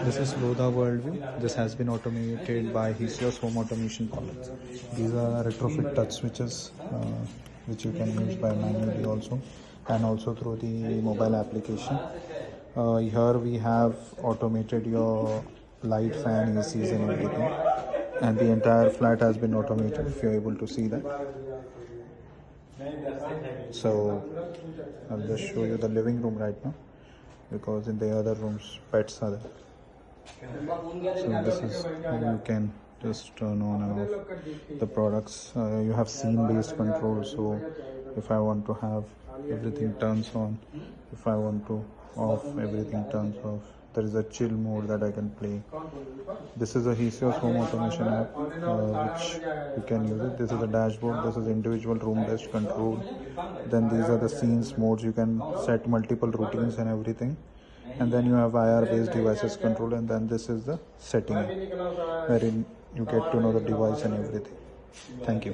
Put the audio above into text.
This is Lodha Worldview. This has been automated by Heseos home automation columns. These are retrofit touch switches which you can use by manually also and also through the mobile application. Here we have automated your light, fan, ACs and everything, and the entire flat has been automated if you're able to see that. So I'll just show you the living room right now, because in the other rooms pets are there. So this is how you can just turn on and off the products. You have scene based control, so if I want to have everything turns on, if I want to off, everything turns off. There is a chill mode that I can play. This is a Heseos home automation app which you can use it. This is a dashboard. This is individual room based control. Then these are the scenes modes. You can set multiple routines and everything. And then you have IR based devices control, and then this is the setting wherein you get to know the device and everything. Thank you.